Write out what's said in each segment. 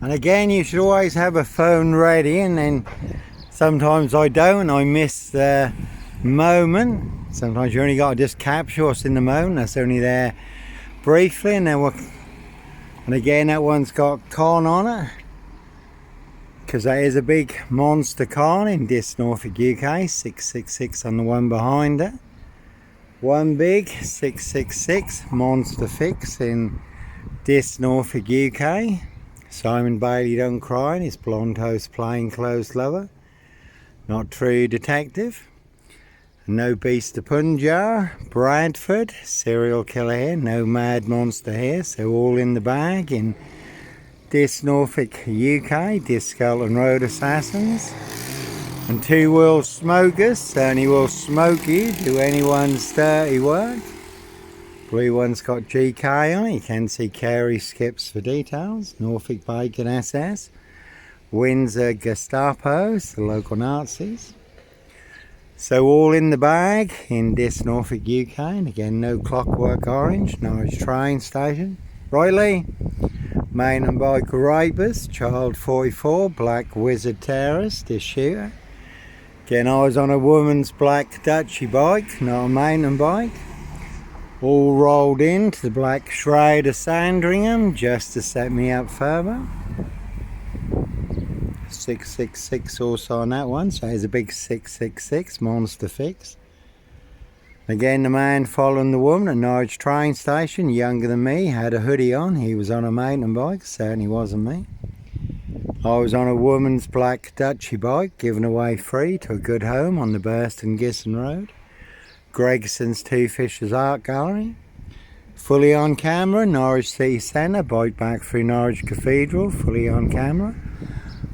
And again, you should always have a phone ready, and then sometimes I don't, I miss the moment. Sometimes you only got to just capture what's in the moment, that's only there briefly, and then and again that one's got con on it, because that is a big monster con in Diss Norfolk UK, 666 on the one behind it. One big 666 monster fix in Diss Norfolk UK. Simon Bailey Don't Cry, and his blonde host plainclothes lover. Not True Detective. No Beast of Punjab. Bradford, serial killer here. No Mad Monster here. So all in the bag in Diss Norfolk UK. Diss Scotland Road Assassins. And two will smokers. Certainly will smoke you. Do anyone's dirty work. Blue one's got GK on it. You can see Carey skips for details. Norfolk Bacon SS. Windsor Gestapos, the local Nazis. So all in the bag in Diss Norfolk UK. And again, no Clockwork Orange. Norwich train station. Right, Lee? Mountain bike rapist. Child 44. Black wizard terrorist. This shooter. Again, I was on a woman's black Dutchy bike, not a mountain bike. All rolled into the black shroud of Sandringham just to set me up further. 666 also on that one, so there's a big 666 monster fix. Again, the man following the woman at Norwich train station, younger than me, had a hoodie on. He was on a mountain bike, certainly wasn't me. I was on a woman's black Dutchy bike, given away free to a good home on the Burston Gisson Road. Gregson's Two Fishers Art Gallery. Fully on camera, Norwich City Centre, bike back through Norwich Cathedral, fully on camera.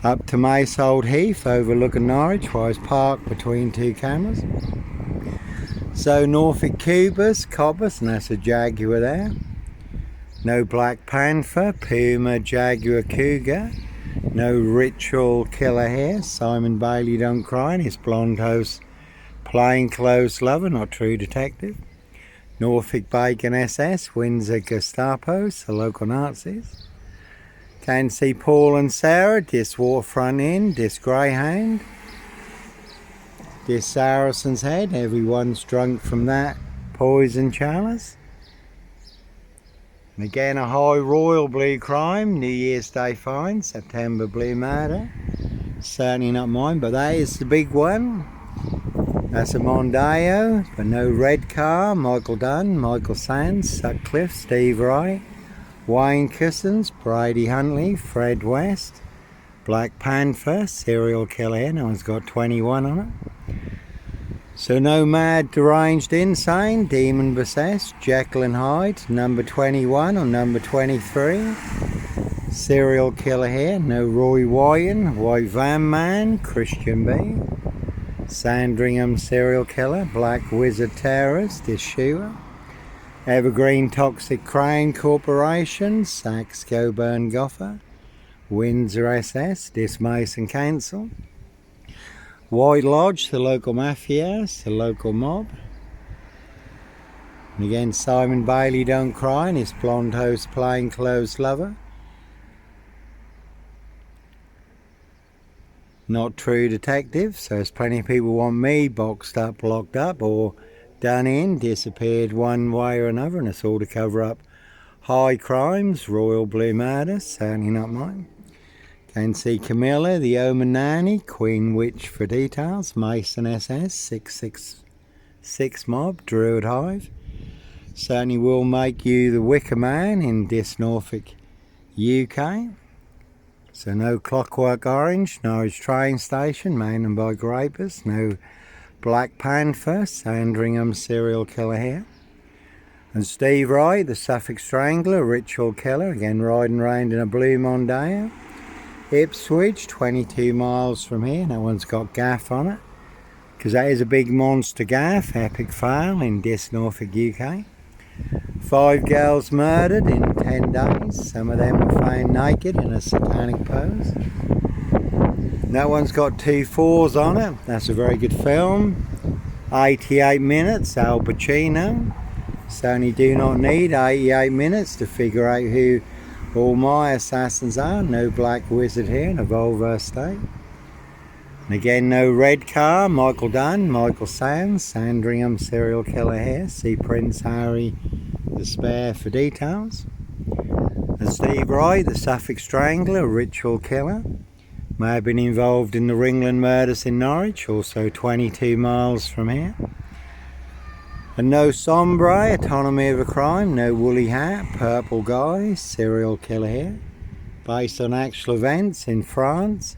Up to Macehold Heath, overlooking Norwich, where I was parked between two cameras. So Norfolk Cubus, Cobus, and that's a Jaguar there. No Black Panther, Puma, Jaguar, Cougar. No Ritual Killer here, Simon Bailey Don't Cry, and his blonde host Plainclothes Lover, Not True Detective. Norfolk Bacon SS, Windsor Gestapos, the local Nazis. Can see Paul and Sarah, Diss Waterfront Inn, Diss Greyhound. Diss Saracen's Head, everyone's drunk from that poison chalice. And again, a high royal blue crime, New Year's Day fine, September blue murder. Certainly not mine, but that is the big one. That's a Mondeo, but no red car. Michael Dunn, Michael Sands, Sutcliffe, Steve Wright, Wayne Cousins, Brady Huntley, Fred West, Black Panther, serial killer here. No one's got 21 on it. So no mad, deranged, insane, demon possessed, Jekyll and Hyde, number 21 or number 23. Serial killer here. No Roy Wyan, White Van Man, Christian B. Sandringham serial killer, Black Wizard terrorist, Diss shooter. Evergreen Toxic Crane Corporation, Saxe Coburn Goffer. Windsor SS, Diss Mason Council. White Lodge, the local mafias, the local mob. And again, Simon Bailey Don't Cry, and his blonde host Plainclothes Lover. Not True Detective, so there's plenty of people want me boxed up, locked up, or done in, disappeared one way or another, and it's all to cover up high crimes, royal blue murder, certainly not mine. Can see Camilla, the Omen Nanny, Queen Witch for details, Mason SS, 666 mob, Druid Hive. Certainly will make you the Wicker Man in Diss Norfolk UK. So no Clockwork Orange, Norwich train station, mountain bike rapist, no Black Panther, Sandringham serial killer here. And Steve Wright, the Suffolk Strangler, ritual killer, again riding around in a blue Mondeo. Ipswich, 22 miles from here, that one's got gaff on it, because that is a big monster gaff, epic fail in Diss Norfolk UK. 5 girls murdered in 10 days. Some of them were found naked in a satanic pose. That one's got 2 4s on it. That's a very good film. 88 minutes, Al Pacino. Certainly do not need 88 minutes to figure out who All my assassins are. No black wizard here in a Volvo estate. And again, no red car. Michael Dunn, Michael Sands, Sandringham serial killer here. See Prince Harry the Spare for details. And Steve Wright, the Suffolk Strangler, ritual killer. May have been involved in the Ringland murders in Norwich, also 22 miles from here. And no Sombre, Autonomy of a Crime, no Woolly Hat, Purple Guy, serial killer here. Based on actual events in France,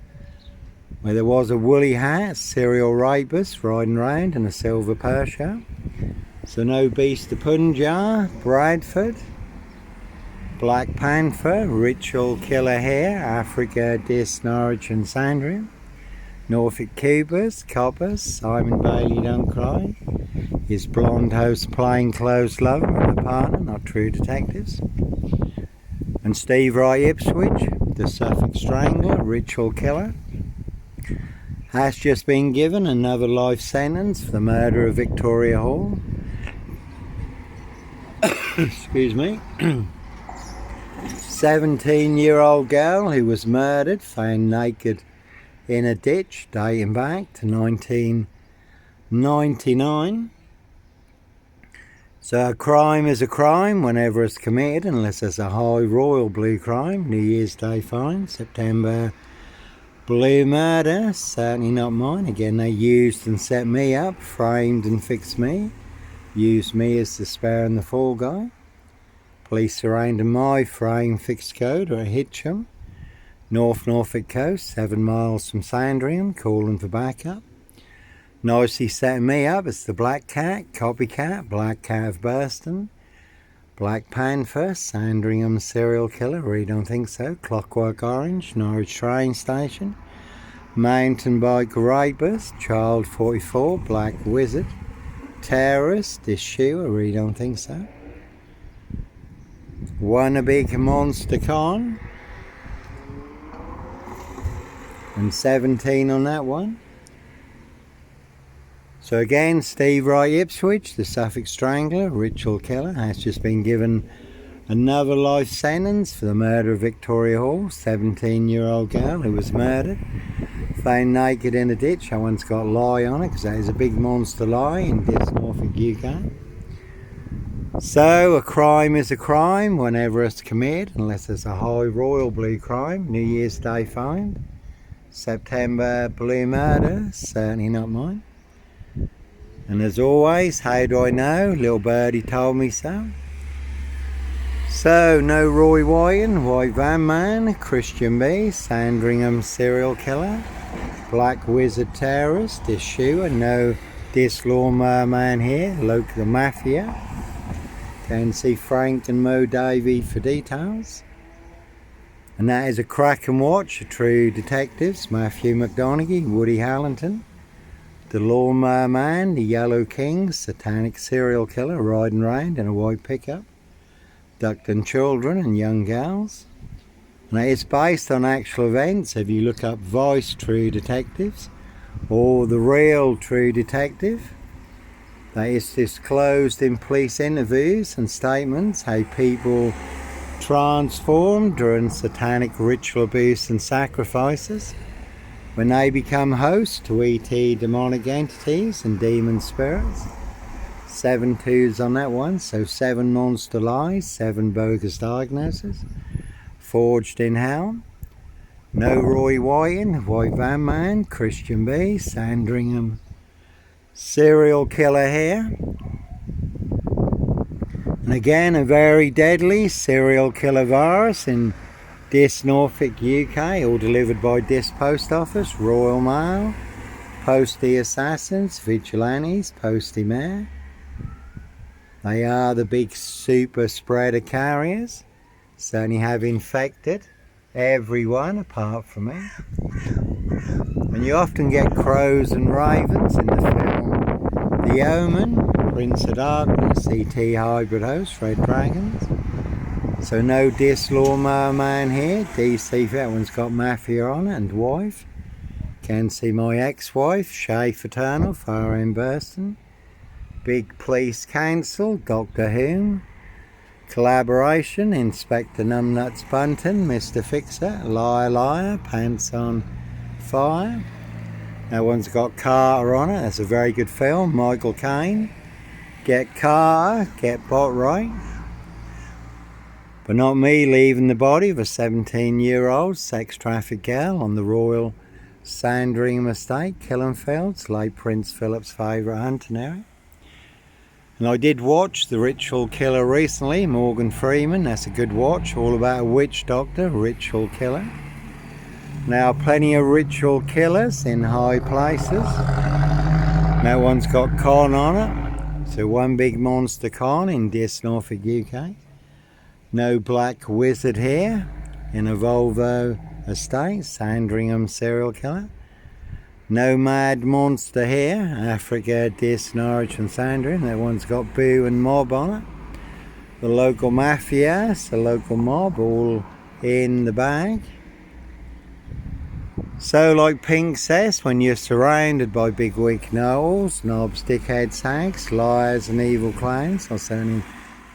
where there was a woolly hat, serial rapist riding around in a silver Porsche. So no Beast of Punjab, Bradford. Black Panther, ritual killer here, Africa, Diss, Norwich and Sandringham. Norfolk Coppers, Simon Bailey Don't Cry. His blonde host plainclothes lover and a partner, not true detectives. And Steve Wright Ipswich, the Suffolk Strangler, ritual killer. Has just been given another life sentence for the murder of Victoria Hall. Excuse me. 17-year-old girl who was murdered, found naked in a ditch, dating back to 1999. So a crime is a crime whenever it's committed, unless it's a high royal blue crime. New Year's Day fine, September blue murder, certainly not mine. Again, they used and set me up, framed and fixed me. Used me as the spare and the fall guy. Police surrounded my frame fixed code at Hitcham, North Norfolk coast, 7 miles from Sandringham, calling for backup. Nicely setting me up as the Black Cat, Copycat, Black Cat of Burston, Black Panther, Sandringham serial killer, really don't think so, Clockwork Orange, Norwich train station, mountain bike rapist, Child 44, Black Wizard, terrorist, Diss shoe, I really don't think so. Wannabe Monster Con, and 17 on that one. So again, Steve Wright Ipswich, the Suffolk Strangler, ritual killer, has just been given another life sentence for the murder of Victoria Hall, 17-year-old girl who was murdered, found naked in a ditch. That one's got lie on it because that is a big monster lie in Diss Norfolk UK. So a crime is a crime whenever it's committed, unless it's a high royal blue crime. New Year's Day find. September blue murder, certainly not mine. And as always, how do I know? Little birdie told me so. So no Roy Wyton, White Van Man, Christian B, Sandringham serial killer, Black Wizard terrorist, Diss shoe, no Diss Lawnmower Man here, local mafia. Can see Frank and Mo Davey for details. And that is a crack and watch, a true detectives, Matthew McDonaghy, Woody Hallington, the Lawnmower Man, the Yellow King, satanic serial killer riding round in a white pickup, abducting children and young gals. And that is based on actual events. If you look up Vice True Detectives or The Real True Detective, that is disclosed in police interviews and statements how people transform during satanic ritual abuse and sacrifices when they become hosts to ET demonic entities and demon spirits. 7 twos on that one, so 7 monster lies, 7 bogus diagnoses, forged in hell. No Roy Wyton, White Van Man, Christian B, Sandringham serial killer here. And again, a very deadly serial killer virus in Diss Norfolk UK, all delivered by Diss Post Office, Royal Mail, Postie Assassins, Vigilantes, Postie Mayor. They are the big super spreader carriers. Certainly have infected everyone apart from me. And you often get crows and ravens in the film The Omen, Prince of Darkness, E.T. hybrid host, Red Dragons. So no Diss Lawnmower Man here. DC, that one's got mafia on it and wife. Can see my ex-wife, Shay Fraternal, Far in Burston. Big Police Council, Doctor Who. Collaboration, Inspector Numbnuts Bunton, Mr. Fixer, Liar Liar, Pants on Fire. That one's got Carter on it. That's a very good film. Michael Caine. Get Carter, get Botwright. But not me leaving the body of a 17-year-old sex trafficked girl on the Royal Sandringham Estate, Killenfields, late Prince Philip's favourite hunting area. And I did watch The Ritual Killer recently, Morgan Freeman. That's a good watch, all about a witch doctor, ritual killer. Now, plenty of ritual killers in high places. That one's got con on it. So one big monster con in Diss Norfolk UK. No black wizard here in a Volvo estate, Sandringham serial killer. No mad monster here, Africa, Diss, Norwich and Sandringham. That one's got Boo and Mob on it. The local mafia, the local mob, all in the bag. So like Pink says, when you're surrounded by big wig knowles, knobs, dickheads, hags, liars and evil clowns, I'll certainly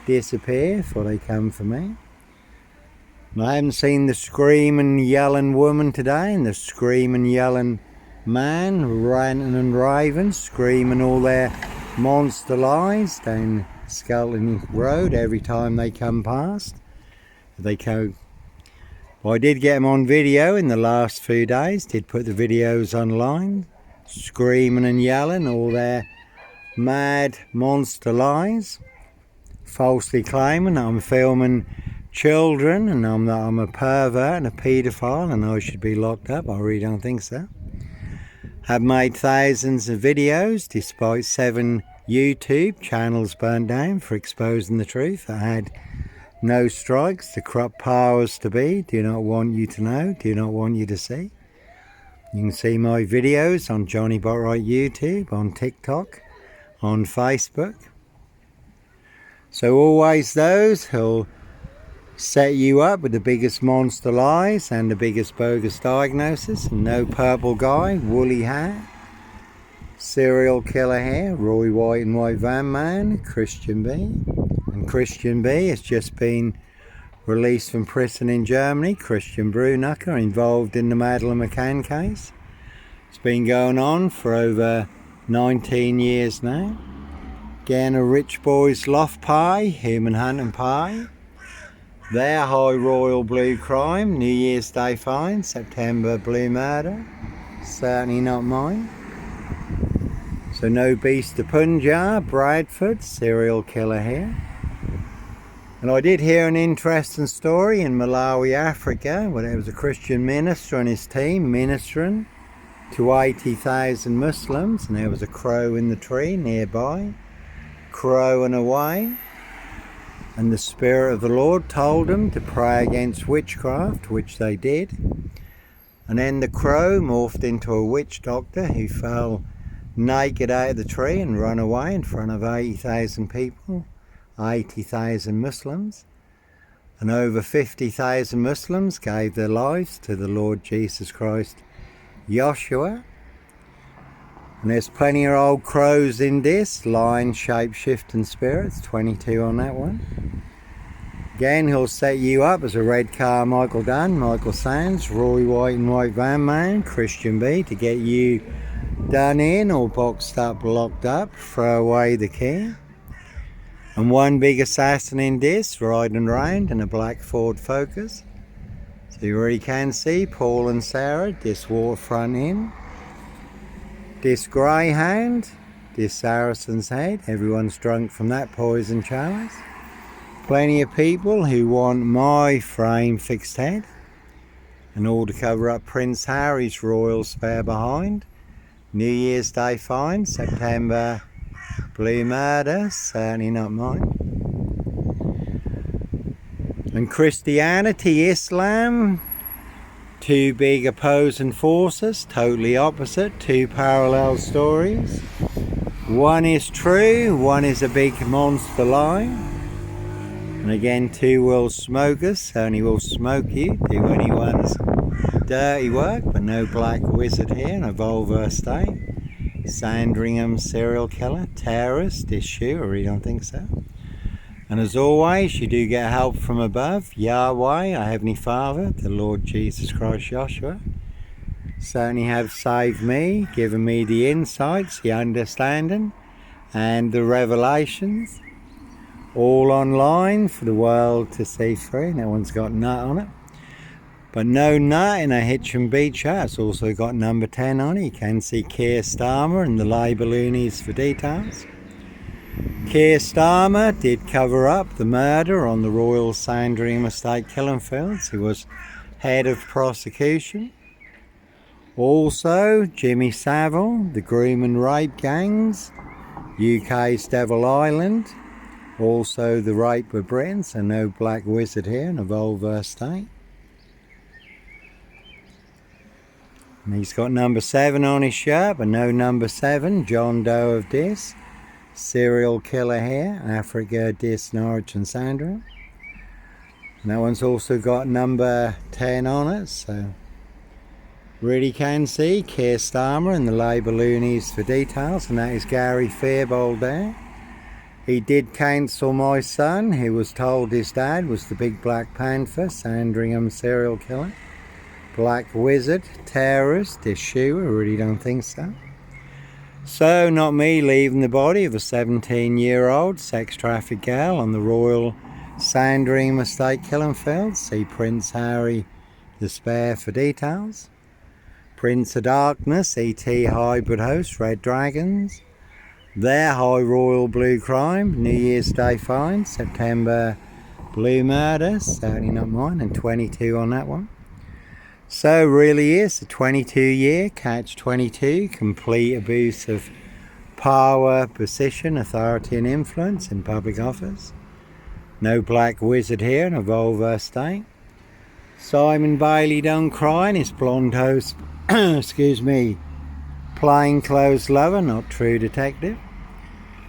disappear before they come for me. And I haven't seen the screaming, yelling woman today and the screaming, yelling man, ranting and raving, screaming all their monster lies down Skelton Road every time they come past. They go. Well, I did get them on video in the last few days, did put the videos online, screaming and yelling all their mad monster lies, falsely claiming that I'm filming children and that I'm a pervert and a paedophile and I should be locked up. I really don't think so. Have made thousands of videos despite 7 YouTube channels burnt down for exposing the truth. I had no strikes. The corrupt powers to be do not want you to know, do not want you to see. You can see my videos on Johnny Botwright YouTube, on TikTok, on Facebook. So always those who'll set you up with the biggest monster lies and the biggest bogus diagnoses. No purple guy, woolly hat, serial killer hair, Roy White and White Van Man, Christian B. And Christian B has just been released from prison in Germany. Christian Brunacher, involved in the Madeleine McCann case. It's been going on for over 19 years now. Again, a rich boy's loft pie, human hunting pie. Their high royal blue crime, New Year's Day fine, September blue murder. Certainly not mine. So no Beast of Punjab, Bradford, serial killer here. And I did hear an interesting story in Malawi, Africa, where there was a Christian minister and his team ministering to 80,000 Muslims, and there was a crow in the tree nearby, crowing away. And the Spirit of the Lord told them to pray against witchcraft, which they did. And then the crow morphed into a witch doctor who fell naked out of the tree and ran away in front of 80,000 people, 80,000 Muslims. And over 50,000 Muslims gave their lives to the Lord Jesus Christ, Joshua. And there's plenty of old crows in this, lion, shape-shifting spirits, 22 on that one. Again, he'll set you up as a red car Michael Dunn, Michael Sands, Roy White and White Van Man, Christian B, to get you done in or boxed up, locked up, throw away the key. And one big assassin in this, riding around in a black Ford Focus. So you already can see Paul and Sarah, this waterfront inn. This greyhound, this Saracen's Head, everyone's drunk from that poison chalice. Plenty of people who want my frame fixed head, and all to cover up Prince Harry's royal spare behind. New Year's Day fine, September blue murder, certainly not mine. And Christianity, Islam, two big opposing forces, totally opposite, two parallel stories. One is true, one is a big monster lie. And again, two will smoke us, certainly will smoke you, do anyone's dirty work, but no black wizard here in a Volvo estate. Sandringham serial killer, terrorist issue, I really don't think so. And as always, you do get help from above, Yahweh, our Heavenly Father, the Lord Jesus Christ Joshua. Certainly have saved me, given me the insights, the understanding, and the revelations. All online for the world to see free. No one's got nut on it. But no nut in a hitch and beach shirt. It's also got number 10 on it. You can see Keir Starmer and the label loonies for details. Keir Starmer did cover up the murder on the Royal Sandringham Estate killing fields. He was head of prosecution. Also, Jimmy Savile, the groom and rape gangs, UK's Devil Island, also the rape of Britain, so no black wizard here in a vulvar state. And he's got number 7 on his shirt, but no number 7, John Doe of Diss. Serial killer here, Africa, Diss, Norwich and Sandringham. And that one's also got number 10 on it, so really can see Keir Starmer and the Labour loonies for details, and that is Gary Fairbold there. He did cancel my son, who was told his dad was the big Black Panther, Sandringham serial killer, black wizard, terrorist, issue, I really don't think so. So, not me leaving the body of a 17-year-old sex trafficked girl on the Royal Sandringham Estate killing fields. See Prince Harry the Spare for details. Prince of Darkness, E.T. hybrid host, Red Dragons. Their High Royal Blue Crime, New Year's Day fine, September Blue Murder, certainly not mine, and 22 on that one. So really is a 22-year catch-22, complete abuse of power, position, authority and influence in public office. No black wizard here in a vulvar state. Simon Bailey don't cry and his blonde host, excuse me, plainclothes lover, not true detective.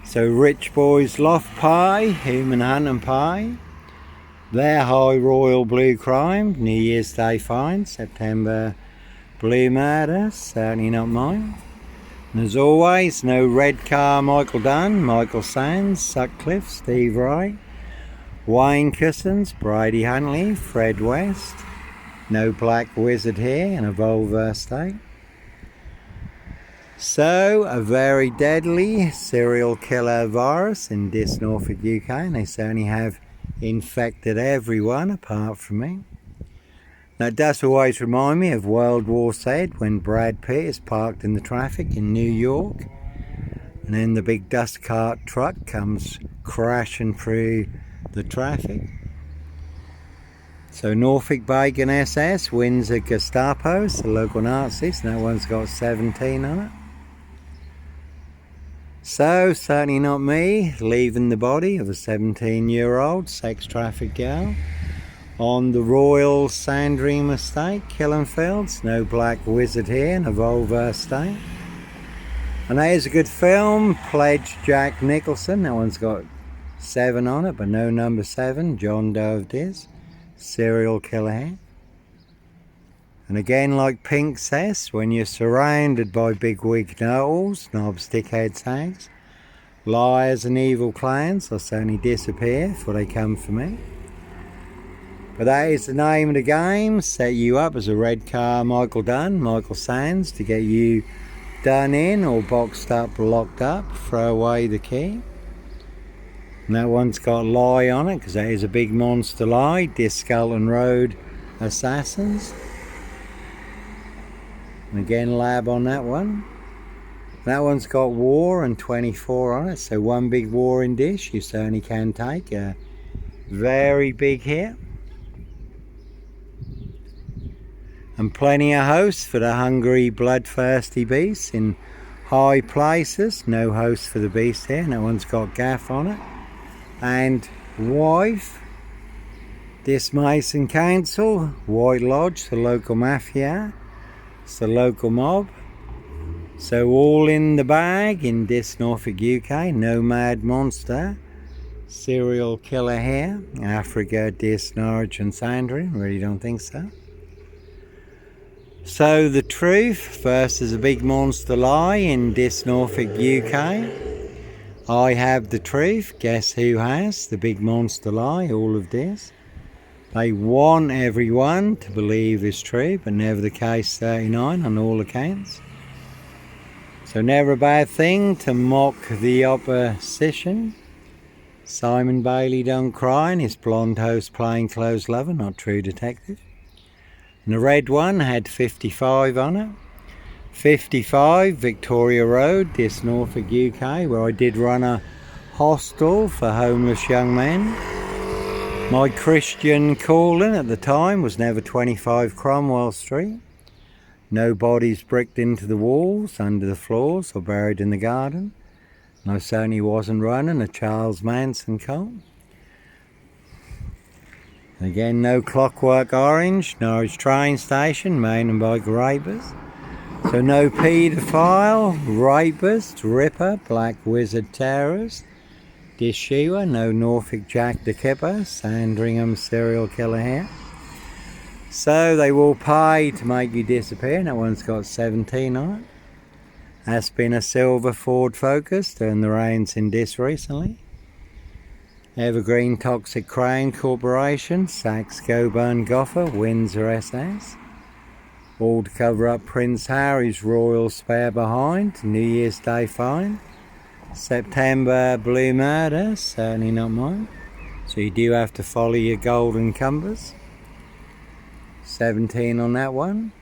So Rich Boys Loft Pie, Human Hunting Pie. Their High Royal Blue Crime, New Year's Day fine, September Blue Murder, certainly not mine. And as always, no red car Michael Dunn, Michael Sands, Sutcliffe, Steve Wright, Wayne Cousins, Brady Huntley, Fred West. No black wizard here in a vulvar state. So, a very deadly serial killer virus in Diss Norfolk UK, and they certainly have infected everyone apart from me. Now it does always remind me of World War Z when Brad Pitt is parked in the traffic in New York and then the big dust cart truck comes crashing through the traffic. So Norfolk Bacon SS, Windsor Gestapos, the local Nazis, and that one's got 17 on it. So, certainly not me, leaving the body of a 17-year-old sex trafficked girl on the Royal Sandringham Estate, killing fields. No black wizard here in a vulvar state. And there's a good film, Pledge Jack Nicholson. That one's got 7 on it, but no number 7, John Doe of Diss, serial killer here. And again, like Pink says, when you're surrounded by big-wig know-alls, knobs, dickheads, hags, liars and evil clients, I'll certainly disappear before they come for me. But that is the name of the game, set you up as a red car Michael Dunn, Michael Sands, to get you done in or boxed up, locked up, throw away the key. And that one's got lie on it, because that is a big monster lie, Diss Skelton Road Assassins. And again, lab on that one. That one's got war and 24 on it, so one big war in Dish you certainly can take. A very big hit. And plenty of hosts for the hungry, bloodthirsty beasts in high places. No host for the beast here, and that one's got gaff on it. And wife, Diss Mason Council, White Lodge, the local mafia. It's the local mob. So all in the bag in Diss Norfolk UK. Nomad monster, serial killer here, Africa, Diss, Norwich and Sandringham. Really don't think so. So the truth versus a big monster lie in Diss Norfolk UK. I have the truth. Guess who has the big monster lie? All of this. They want everyone to believe is true, but never the case 39 on all accounts. So never a bad thing to mock the opposition. Simon Bailey don't cry, and his blonde host plainclothes lover, not true detective. And the red one had 55 on it. 55 Victoria Road, Diss Norfolk UK, where I did run a hostel for homeless young men. My Christian calling at the time was never 25 Cromwell Street. No bodies bricked into the walls, under the floors, or buried in the garden. And I certainly wasn't running a Charles Manson cult. Again, no Clockwork Orange, Norwich train station, mountain bike rapers. So no paedophile, rapist, ripper, black wizard terrorist, Dishewer, no Norfolk Jack the Kipper, Sandringham serial killer here. So they will pay to make you disappear, and that one's got 17 on it. Has been a silver Ford Focus, turned the reins in Diss recently. Evergreen Toxic Crown Corporation, Saxe Coburn Goffer, Windsor SS. All to cover up Prince Harry's royal spare behind, New Year's Day fine. September blue murder, certainly not mine. So you do have to follow your golden compass. 17 on that one.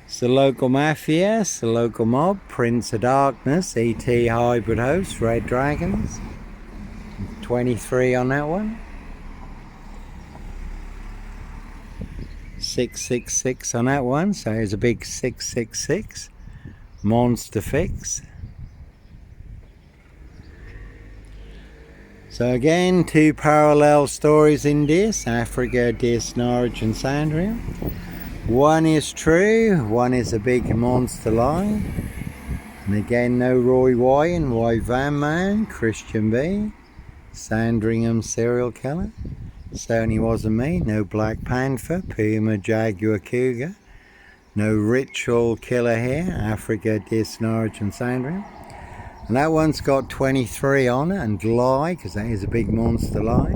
It's the local mafia, it's the local mob, Prince of Darkness, ET hybrid host, Red Dragons. 23 on that one. 666 on that one, so here's a big 666. Monster fix. So again, two parallel stories in Diss, Africa, Diss, Norwich and Sandringham. One is true, one is a big monster lie. And again, no Roy Wyan, White Van Man, Christian B, Sandringham serial killer. Certainly wasn't me. No Black Panther, Puma, Jaguar, Cougar. No ritual killer here, Africa, Diss, Norwich and Sandringham. And that one's got 23 on it, and lie, because that is a big monster lie.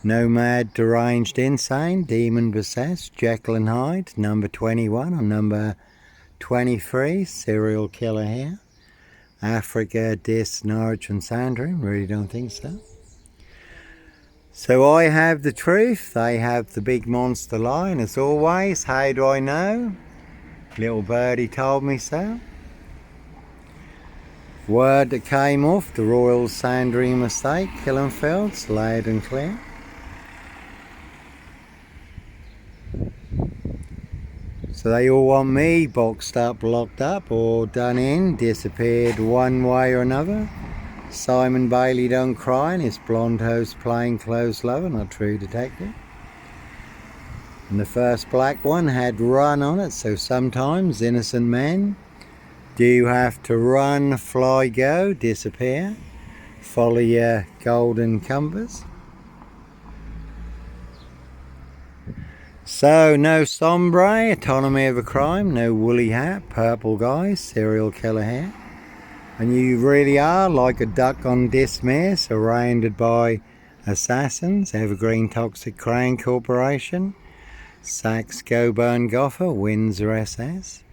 Nomad, deranged, insane, demon possessed, Jekyll and Hyde, number 21 on number 23, serial killer here. Africa, Diss, Norwich and Sandringham, really don't think so. So I have the truth, they have the big monster lie, and as always, how do I know? Little birdie told me so. Word that came off the Royal Sandringham estate, Killenfields, loud and clear. So they all want me boxed up, locked up, or done in, disappeared one way or another. Simon Bailey don't cry, and his blonde host plainclothes lover, not true detective. And the first black one had run on it, so sometimes innocent men do have to run, fly, go, disappear. Follow your golden compass. So no sombre, autonomy of a crime, no woolly hat, purple guy, serial killer hair. And you really are like a duck on Dismere, surrounded by assassins. Evergreen Toxic Crown Corporation, Saxe Coburn Goffer, Windsor SS.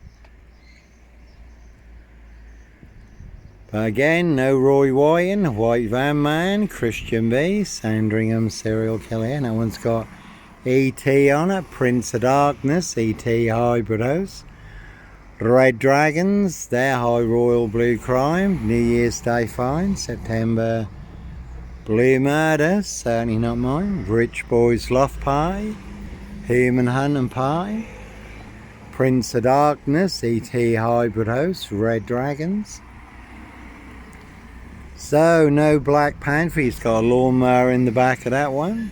But again, no Roy Wyan, White Van Man, Christian B, Sandringham serial killer. And that one's got ET on it, Prince of Darkness, ET hybrid host. Red Dragons, their high royal blue crime, New Year's Day fine, September blue murder, certainly not mine. Rich Boys Loft Pie, Human Hunt and Pie. Prince of Darkness, ET hybrid host, Red Dragons. So no Black Panther, he's got a lawnmower in the back of that one.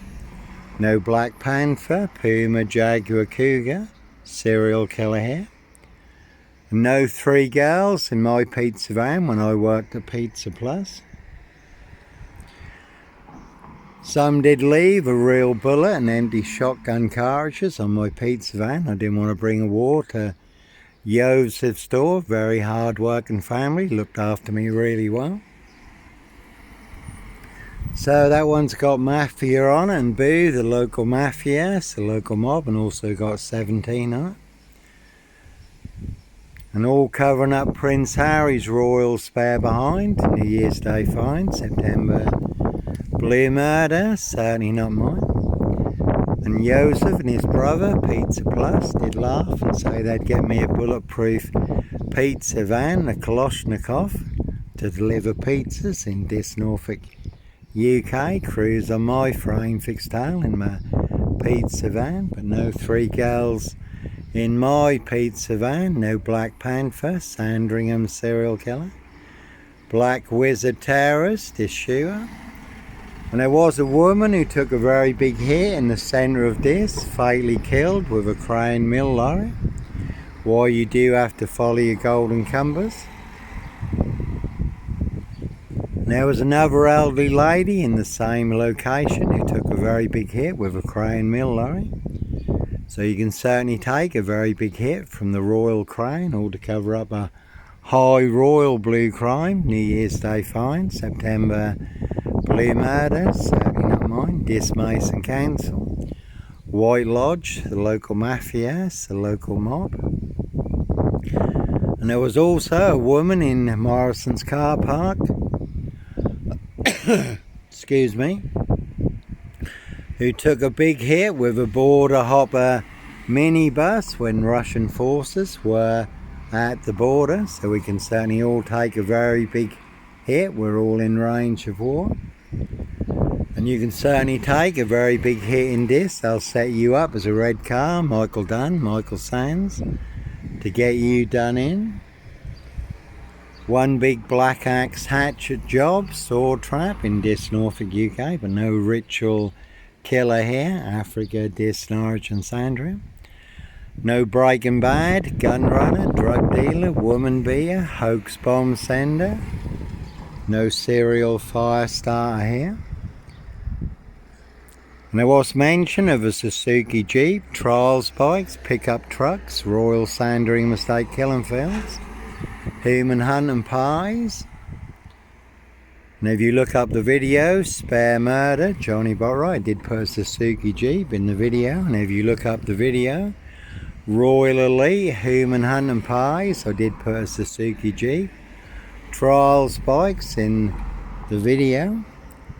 No Black Panther, Puma, Jaguar, Cougar, serial killer here. No three girls in my pizza van when I worked at Pizza Plus. Some did leave a real bullet and empty shotgun cartridges on my pizza van. I didn't want to bring a war to Joseph store, very hard working family, looked after me really well. So that one's got Mafia on it, and Boo, the local mafia, it's the local mob, and also got 17 on it. And all covering up Prince Harry's royal spare behind, New Year's Day find, September blue murder, certainly not mine. And Joseph and his brother, Pizza Plus, did laugh and say they'd get me a bulletproof pizza van, a Kalashnikov, to deliver pizzas in Diss Norfolk UK. Cruise on my frame fixed tail in my pizza van, but no 3 girls in my pizza van. No Black Panther, Sandringham serial killer, Black Wizard terrorist, Yeshua. And there was a woman who took a very big hit in the centre of this, fatally killed with a Crown Mill lorry. Why you do have to follow your golden compass. There was another elderly lady in the same location who took a very big hit with a Crown Mill lorry. So you can certainly take a very big hit from the Royal Crown, all to cover up a high royal blue crime. New Year's Day find, September blue murder, certainly not mine. Diss Mason Council, White Lodge, the local mafia, the local mob. And there was also a woman in Morrison's car park, excuse me, who took a big hit with a border hopper minibus when Russian forces were at the border. So we can certainly all take a very big hit. We're all in range of war. And you can certainly take a very big hit in this. They'll set you up as a red car, Michael Dunn, Michael Sands, to get you done in. One big black axe hatchet job, sword trap in Diss Norfolk UK, but no ritual killer here, Africa, Diss Norwich and Sandria. No Breaking Bad, gun runner, drug dealer, woman beater, hoax bomb sender. No serial fire starter here. And there was mention of a Suzuki Jeep, trials bikes, pickup trucks, Royal Sandring Mistake Killing Fields, human hunting pies. And if you look up the video, Spare Murder, Johnny Botwright did put a Suzuki Jeep in the video. And if you look up the video, Royal Elite, human hunting pies, I did put a Suzuki Jeep, trials bikes in the video.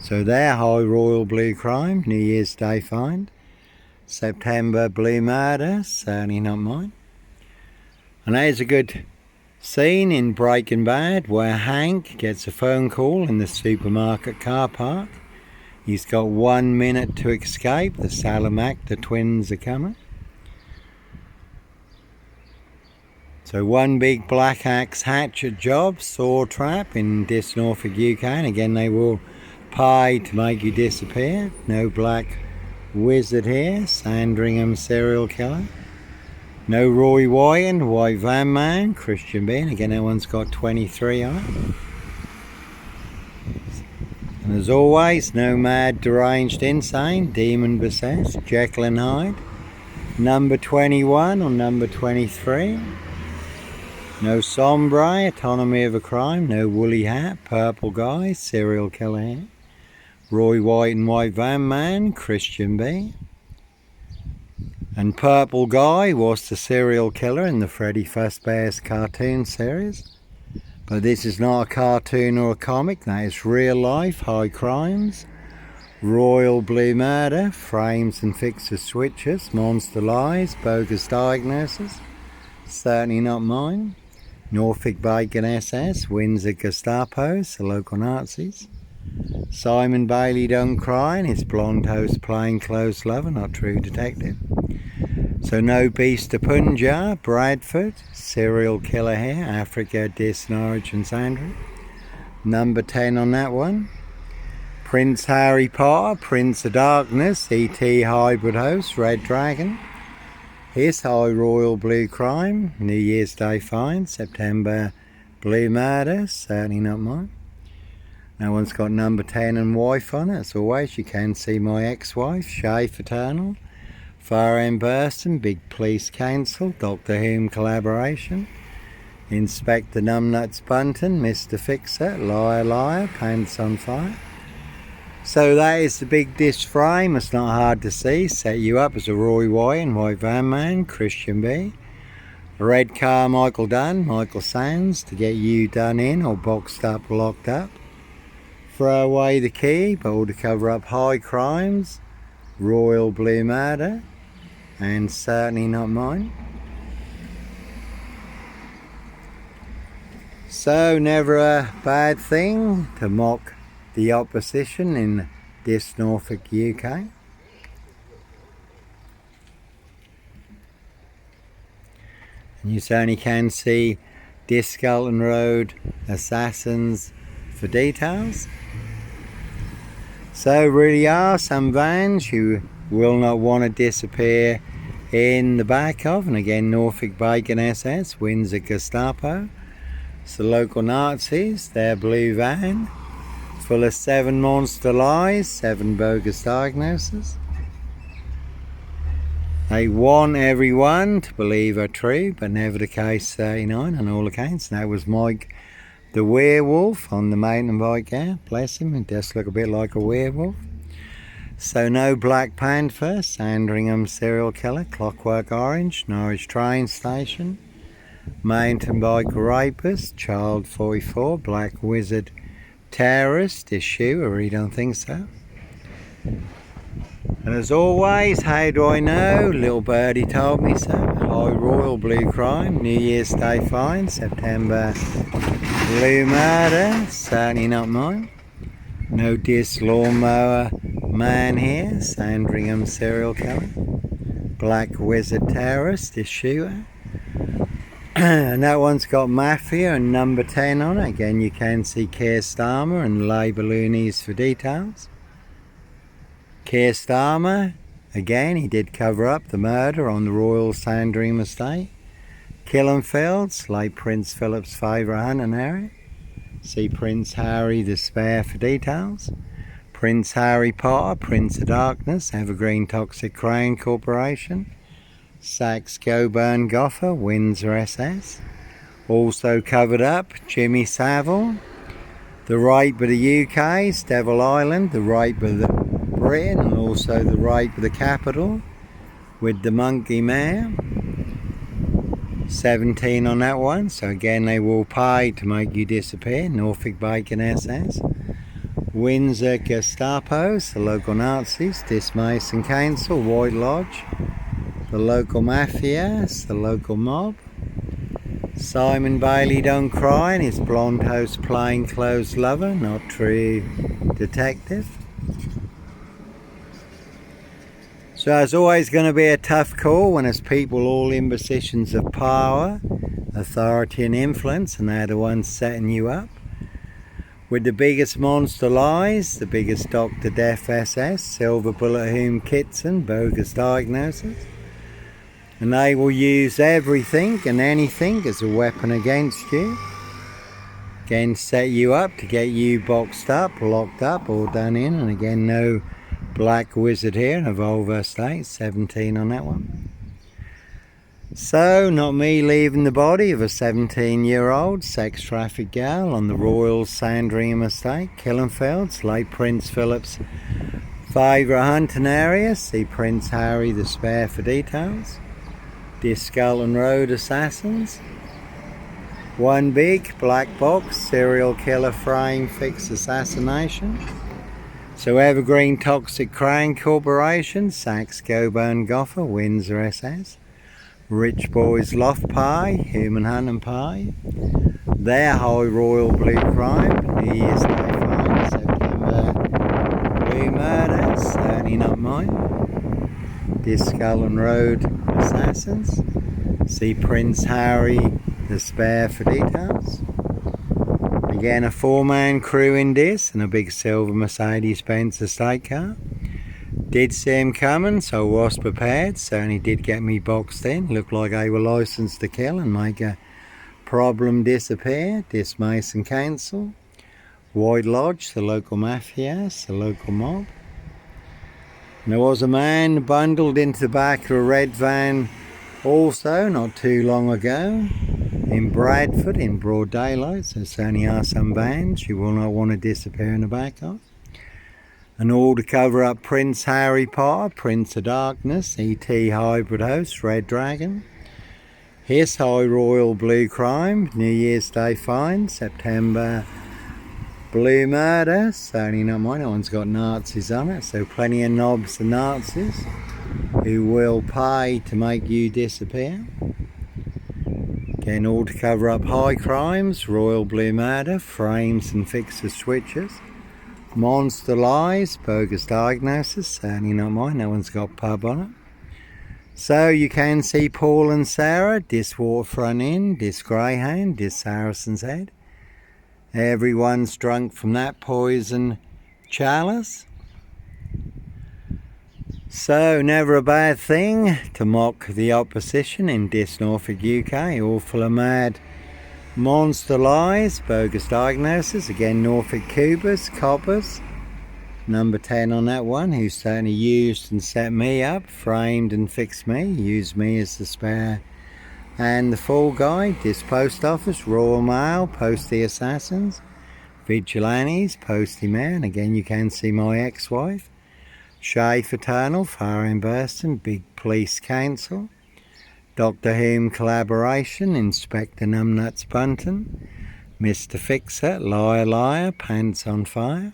So they're high royal blue crime, New Year's Day find, September blue murder, certainly not mine. And there's a good scene in Breaking Bad where Hank gets a phone call in the supermarket car park. He's got 1 minute to escape. The Salamanca twins are coming. So one big black axe hatchet job, saw trap in Diss Norfolk UK, and again they will pay to make you disappear. No Black Wizard here, Sandringham serial killer. No Roy White, White Van Man, Christian Bean, again that one's got 23 on it. And as always, no Mad Deranged Insane, Demon Possessed, Jekyll and Hyde, number 21 or number 23. No Sombre, Autonomy of a Crime, no Woolly Hat, Purple Guy, serial killer here. Roy White and White Van Man, Christian B. And Purple Guy was the serial killer in the Freddy Fazbear's cartoon series. But this is not a cartoon or a comic, that is real life, high crimes. Royal Blue Murder, Frames and Fixers Switches, Monster Lies, Bogus Diagnoses, certainly not mine. Norfolk Bacon SS, Windsor Gestapos, the local Nazis. Simon Bailey Don't Cry and his blonde host plainclothes lover, not true detective. So no Beast of Punjab, Bradford, serial killer here, Africa, Diss Norwich and Sandra. Number 10 on that one. Prince Harry Potter, Prince of Darkness, E.T. hybrid host, Red Dragon. His high royal blue crime, New Year's Day find, September blue murder, certainly not mine. That one's got number 10 and wife on it. As always, you can see my ex-wife, Shay Fraternal, Fire in Burston, Big Police Council, Doctor Whom collaboration, Inspector Numbnuts Bunton, Mr. Fixer, Liar Liar, Pants on Fire. So that is the big disc frame. It's not hard to see. Set you up as a Roy Y and White Van Man, Christian B. Red car, Michael Dunn, Michael Sands, to get you done in or boxed up, locked up. Throw away the key, but all to cover up high crimes, Royal Blue Murder, and certainly not mine. So never a bad thing to mock the opposition in Diss Norfolk UK. And you certainly can see Diss Skelton Road assassins for details. So really are some vans you will not want to disappear in the back of. And again, Norfolk Bacon SS, Windsor Gestapo. It's the local Nazis, their blue van, full of 7 monster lies, 7 bogus diagnoses. They want everyone to believe are true, but never the case 39 on all accounts. And that was Mike the werewolf on the mountain bike there. Bless him, he does look a bit like a werewolf. So no Black Panther, Sandringham serial killer, Clockwork Orange, Norwich train station, mountain bike rapist, Child 44, Black Wizard terrorist issue, I really don't think so. And as always, how do I know? Little birdie told me so. High Royal Blue Crime, New Year's Day fine, September Blue Murder, certainly not mine. No Diss Lawnmower Man here, Sandringham serial killer, Black Wizard terrorist, this shooter. And that one's got Mafia and number 10 on it. Again, you can see Keir Starmer and Labour loonies for details. Keir Starmer, again, he did cover up the murder on the Royal Sandringham estate. Killenfields, late Prince Philip's favourite hunting area. See Prince Harry the Spare for details. Prince Harry Potter, Prince of Darkness, Evergreen Toxic Crown Corporation. Saxe Coburn Goffer, Windsor SS. Also covered up, Jimmy Savile. The rape of the UK's Devil Island, the rape of the Britain, and also the rape of the capital with the monkey mayor. 17 on that one, so again they will pay to make you disappear. Norfolk Bacon SS. Windsor Gestapos, the local Nazis, Diss Mason Council, White Lodge. The local mafia, the local mob. Simon Bailey Don't Cry and his blonde host plainclothes lover, not true detective. So it's always going to be a tough call when it's people all in positions of power, authority and influence, and they're the ones setting you up. With the biggest monster lies, the biggest Dr. Death SS, Silver Bullet Whom Kitson, Bogus Diagnoses. And they will use everything and anything as a weapon against you. Again, set you up to get you boxed up, locked up, or done in. And again, no Black Wizard here in a Volvo estate, 17 on that one. So, not me leaving the body of a 17-year-old sex trafficked gal on the Royal Sandringham estate, Killenfields, late Prince Philip's favourite hunting area. See Prince Harry the Spare for details. Diss Skelton Road assassins. One big black box serial killer frame fix assassination. So Evergreen Toxic Crown Corporation, Saxe Coburn Goffer, Windsor SS. Rich Boys Loft Pie, Human Hunting Pie. Their High Royal Blue Crime, New Year's Day fine, September Blue Murder, certainly not mine. Diss Skelton Road assassins. See Prince Harry the Spare for details. Again, a 4-man crew in this and a big silver Mercedes-Benz estate car. Did see him coming, so I was prepared. Certainly did get me boxed in. Looked like they were licensed to kill and make a problem disappear. Diss Mason Council. White Lodge, the local mafia, the local mob. There was a man bundled into the back of a red van also not too long ago in Bradford in broad daylight, so certainly are some vans you will not want to disappear in the back of. And all to cover up Prince Harry Potter, Prince of Darkness, E.T. Hybrid Host, Red Dragon, Hiss High Royal Blue Crime, New Year's Day Fine, September Blue Murder, certainly not mine, that one's got Nazis on it, so plenty of knobs and Nazis who will pay to make you disappear. Again, all to cover up high crimes, Royal Blue Murder, Frames and Fixer Switches, Monster Lies, Bogus Diagnoses, certainly not mine, that one's got pub on it. So you can see Paul and Sarah, Diss Waterfront Inn, Diss Greyhound, Diss Saracen's Head. Everyone's drunk from that poison chalice. So never a bad thing to mock the opposition in Diss Norfolk UK, all full of mad monster lies, bogus diagnosis. Again, Norfolk Cougars, Coppers, number 10 on that one, who certainly used and set me up, framed and fixed me, used me as the spare and the fall guy. Diss Post Office, Royal Mail, Postie Assassins, Vigilantes, Postie Man. Again, you can see my ex-wife, Shay Fraternal, Fire in Burston, Big Police Council, Doctor Whom Collaboration, Inspector Numbnuts Bunton, Mr. Fixer, Liar Liar, Pants on Fire,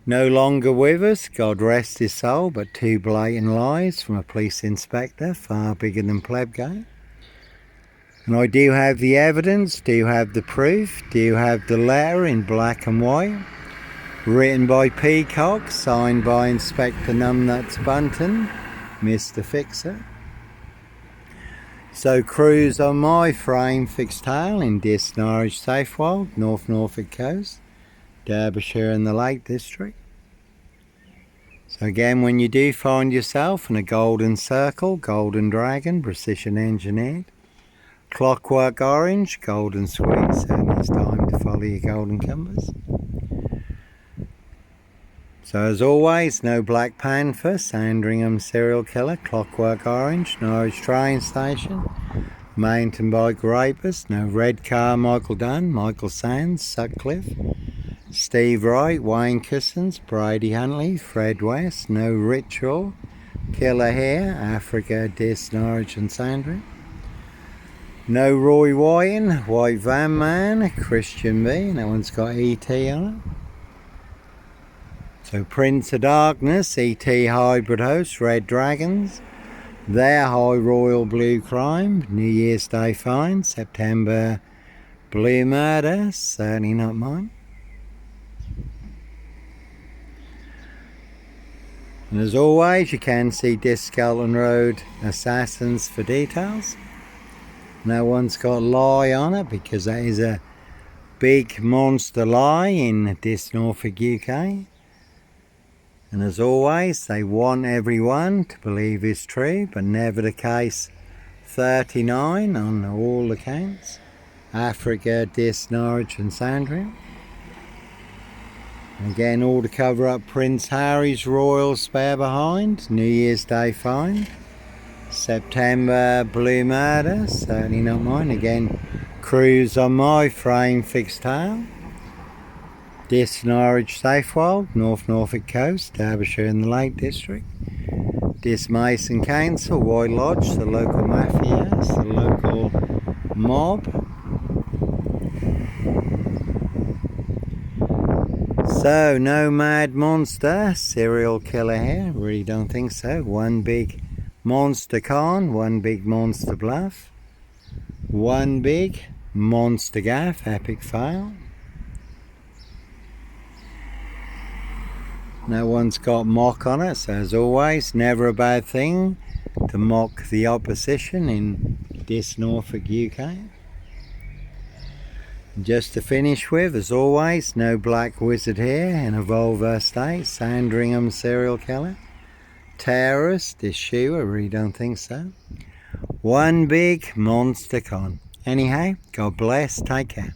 No Longer With Us, God Rest His Soul, but two blatant lies from a police inspector, far bigger than Plebgate. And I do have the evidence, do have the proof, do have the letter in black and white, written by Peacock, signed by Inspector Numbnuts Bunton, Mr. Fixer. So cruise on my frame fixed tail in Diss Norwich Safewold, North Norfolk Coast, Derbyshire and the Lake District. So again, when you do find yourself in a golden circle, golden dragon, precision engineered, clockwork orange, golden sweet, certainly it's time to follow your golden compass. So as always, no Black Panther, Sandringham serial killer, clockwork orange, Norwich train station, mountain bike rapist, no red car, Michael Dunn, Michael Sands, Sutcliffe, Steve Wright, Wayne Cousins, Brady Huntley, Fred West, no ritual, killer here, Africa, Diss, Norwich and Sandringham. No Roy Wyan, White Van Man, Christian B, that one's got E.T. on it. So Prince of Darkness, E.T. Hybrid Host, Red Dragons, their High Royal Blue Crime, New Year's Day Fine, September Blue Murder, certainly not mine. And as always, you can see Diss Skelton Road Assassins for details. No one's got lie on it because that is a big monster lie in Diss Norfolk UK. And as always, they want everyone to believe it's true, but never the case 39 on all accounts. Africa, Diss, Norwich and Sandringham. And again, all to cover up Prince Harry's royal spare behind, New Year's Day Fine, September Blue Murder, certainly not mine. Again, cruise on my frame fixed tail, Diss Norwich Safewold, North Norfolk Coast, Derbyshire and the Lake District, Diss Mason Council, White Lodge, the local mafia, the local mob. So, no mad monster, serial killer here, really don't think so. One big monster con, one big monster bluff, one big monster gaff, epic fail. No one's got mock on it, so as always, never a bad thing to mock the opposition in Diss Norfolk UK. Just to finish with, as always, no black wizard here in a vulva state, Sandringham serial killer, terrorist, issue, I really don't think so. One big monster con. Anyhow, God bless, take care.